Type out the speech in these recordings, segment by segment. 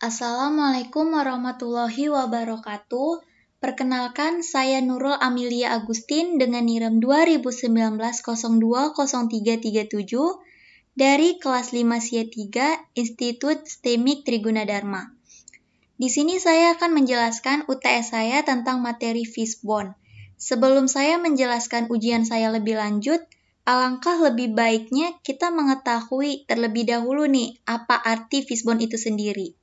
Assalamualaikum warahmatullahi wabarakatuh. Perkenalkan, saya Nurul Amelia Agustin dengan NIREM 2019-020337 dari kelas 5 C3 Institut STEMIK Triguna Dharma. Di sini saya akan menjelaskan UTS saya tentang materi Fishbone. Sebelum saya menjelaskan ujian saya lebih lanjut, alangkah lebih baiknya kita mengetahui terlebih dahulu nih apa arti Fishbone itu sendiri.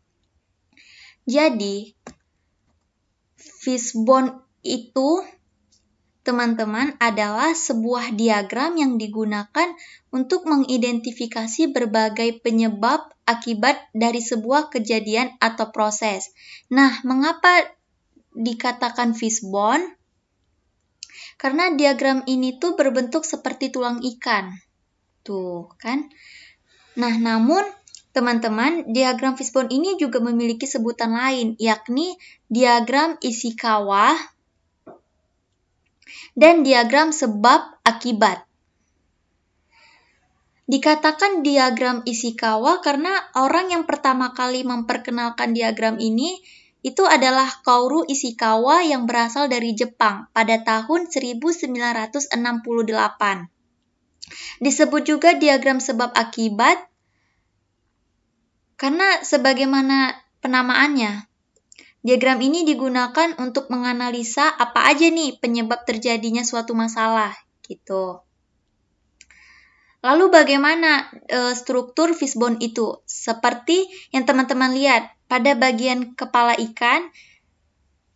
Jadi, Fishbone itu, teman-teman, adalah sebuah diagram yang digunakan untuk mengidentifikasi berbagai penyebab akibat dari sebuah kejadian atau proses. Nah, mengapa dikatakan Fishbone? Karena diagram ini tuh berbentuk seperti tulang ikan. Tuh, kan? Nah, namun teman-teman, diagram Fishbone ini juga memiliki sebutan lain, yakni diagram Ishikawa dan diagram sebab akibat. Dikatakan diagram Ishikawa karena orang yang pertama kali memperkenalkan diagram ini itu adalah Kaoru Ishikawa yang berasal dari Jepang pada tahun 1968. Disebut juga diagram sebab akibat karena sebagaimana penamaannya, diagram ini digunakan untuk menganalisa apa aja nih penyebab terjadinya suatu masalah, gitu. Lalu bagaimana struktur Fishbone itu? Seperti yang teman-teman lihat, pada bagian kepala ikan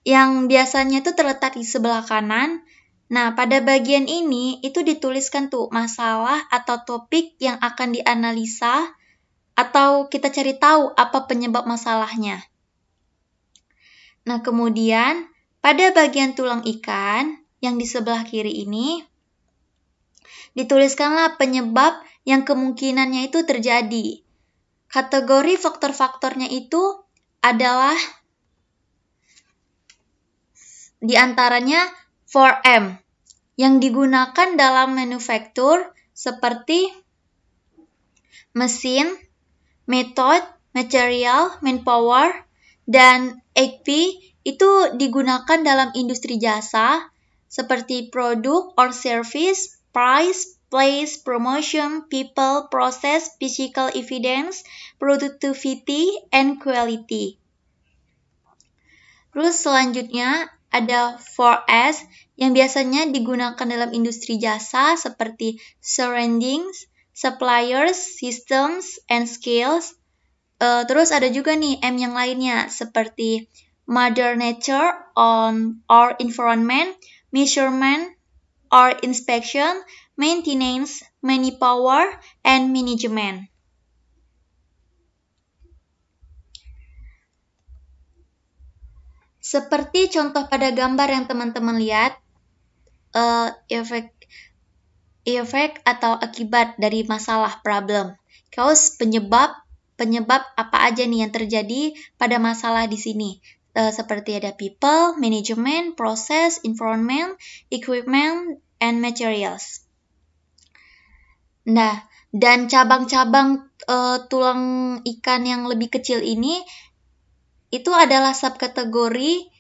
yang biasanya itu terletak di sebelah kanan. Nah, pada bagian ini itu dituliskan tuh masalah atau topik yang akan dianalisa atau kita cari tahu apa penyebab masalahnya. Nah, kemudian pada bagian tulang ikan yang di sebelah kiri ini, dituliskanlah penyebab yang kemungkinannya itu terjadi. Kategori faktor-faktornya itu adalah diantaranya 4M yang digunakan dalam manufaktur seperti mesin, method, material, manpower, dan HP itu digunakan dalam industri jasa seperti produk or service, price, place, promotion, people, process, physical evidence, productivity, and quality. Terus selanjutnya ada 4S yang biasanya digunakan dalam industri jasa seperti surroundings, suppliers, systems, and skills. Terus ada juga nih M yang lainnya seperti Mother Nature or environment, measurement or inspection, maintenance, manpower, and management. Seperti contoh pada gambar yang teman-teman lihat, efek atau akibat dari masalah problem. Cause penyebab apa aja nih yang terjadi pada masalah di sini. Seperti ada people, management, process, environment, equipment, and materials. Nah, dan cabang-cabang tulang ikan yang lebih kecil ini itu adalah subkategori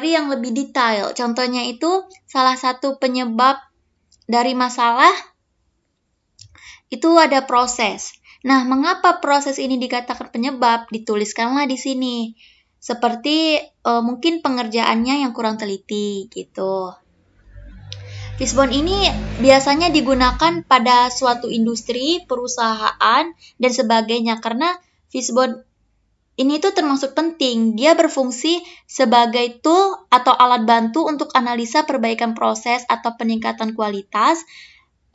yang lebih detail. Contohnya itu salah satu penyebab dari masalah itu ada proses. Nah, mengapa proses ini dikatakan penyebab? Dituliskanlah di sini. Seperti mungkin pengerjaannya yang kurang teliti gitu. Fishbone ini biasanya digunakan pada suatu industri, perusahaan, dan sebagainya karena Fishbone ini tuh termasuk penting. Dia berfungsi sebagai tool atau alat bantu untuk analisa perbaikan proses atau peningkatan kualitas.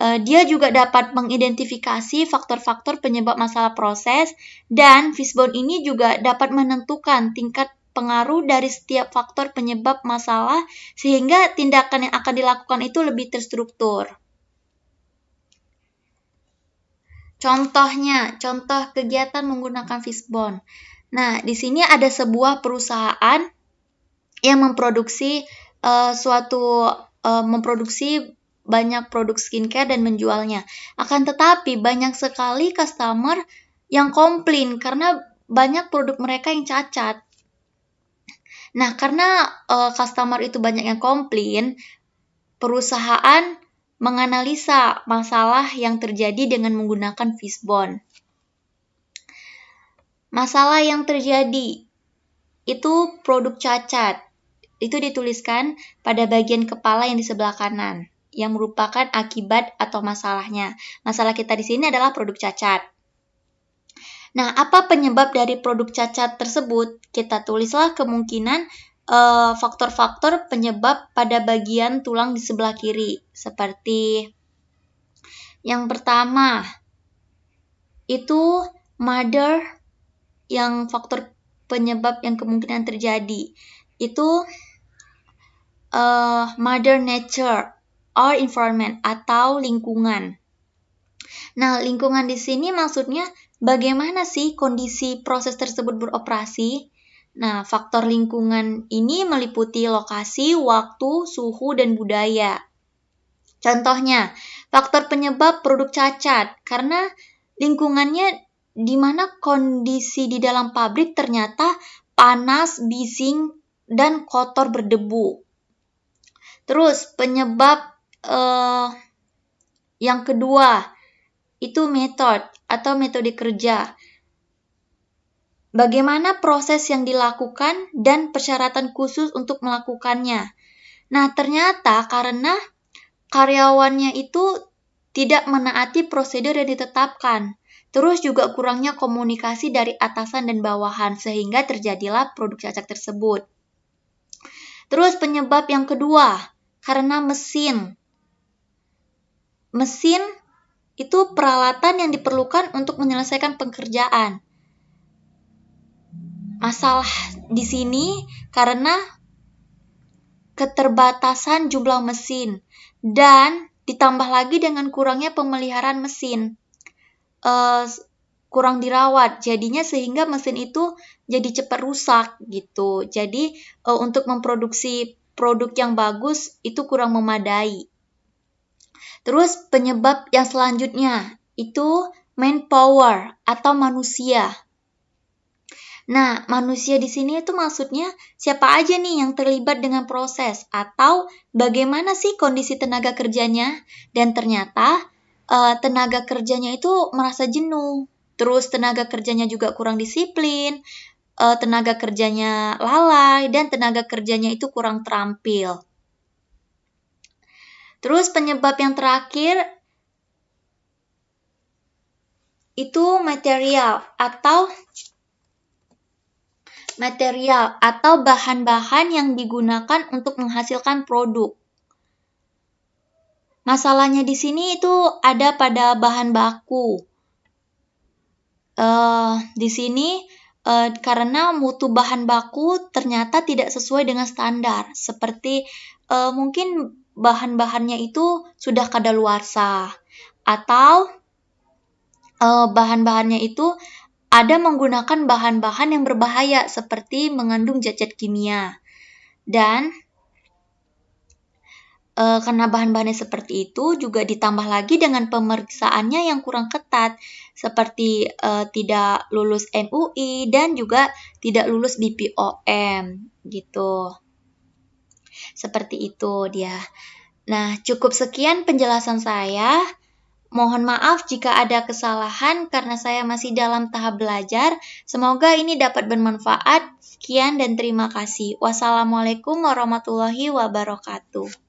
Dia juga dapat mengidentifikasi faktor-faktor penyebab masalah proses, dan Fishbone ini juga dapat menentukan tingkat pengaruh dari setiap faktor penyebab masalah sehingga tindakan yang akan dilakukan itu lebih terstruktur. Contoh kegiatan menggunakan Fishbone. Nah, di sini ada sebuah perusahaan yang memproduksi memproduksi banyak produk skincare dan menjualnya. Akan tetapi banyak sekali customer yang komplain karena banyak produk mereka yang cacat. Nah, karena customer itu banyak yang komplain, perusahaan menganalisa masalah yang terjadi dengan menggunakan fishbone. Masalah yang terjadi itu produk cacat. Itu dituliskan pada bagian kepala yang di sebelah kanan, yang merupakan akibat atau masalahnya. Masalah kita di sini adalah produk cacat. Nah, apa penyebab dari produk cacat tersebut? Kita tulislah kemungkinan faktor-faktor penyebab pada bagian tulang di sebelah kiri. Seperti yang pertama, itu mother, yang faktor penyebab yang kemungkinan terjadi. Itu mother nature or environment atau lingkungan. Nah, lingkungan di sini maksudnya bagaimana sih kondisi proses tersebut beroperasi? Nah, faktor lingkungan ini meliputi lokasi, waktu, suhu, dan budaya. Contohnya, faktor penyebab produk cacat karena lingkungannya di mana kondisi di dalam pabrik ternyata panas, bising, dan kotor berdebu. Terus penyebab yang kedua itu metode kerja. Bagaimana proses yang dilakukan dan persyaratan khusus untuk melakukannya. Nah, ternyata karena karyawannya itu tidak menaati prosedur yang ditetapkan. Terus juga kurangnya komunikasi dari atasan dan bawahan sehingga terjadilah produk cacat tersebut. Terus penyebab yang kedua, karena mesin. Mesin itu peralatan yang diperlukan untuk menyelesaikan pekerjaan. Masalah di sini karena keterbatasan jumlah mesin dan ditambah lagi dengan kurangnya pemeliharaan mesin. Kurang dirawat, jadinya sehingga mesin itu jadi cepat rusak gitu. Jadi untuk memproduksi produk yang bagus itu kurang memadai. Terus penyebab yang selanjutnya itu manpower atau manusia. Nah, manusia di sini itu maksudnya siapa aja nih yang terlibat dengan proses atau bagaimana sih kondisi tenaga kerjanya? Dan ternyata tenaga kerjanya itu merasa jenuh. Terus tenaga kerjanya juga kurang disiplin, tenaga kerjanya lalai, dan tenaga kerjanya itu kurang terampil. Terus penyebab yang terakhir itu material atau bahan-bahan yang digunakan untuk menghasilkan produk. Masalahnya di sini itu ada pada bahan baku. Di sini karena mutu bahan baku ternyata tidak sesuai dengan standar. Seperti mungkin bahan-bahannya itu sudah kadaluarsa atau bahan-bahannya itu ada menggunakan bahan-bahan yang berbahaya seperti mengandung zat-zat kimia. Dan karena bahan-bahannya seperti itu juga ditambah lagi dengan pemeriksaannya yang kurang ketat seperti tidak lulus MUI dan juga tidak lulus BPOM gitu. Seperti itu dia. Nah, cukup sekian penjelasan saya. Mohon maaf jika ada kesalahan karena saya masih dalam tahap belajar. Semoga ini dapat bermanfaat. Sekian dan terima kasih. Wassalamualaikum warahmatullahi wabarakatuh.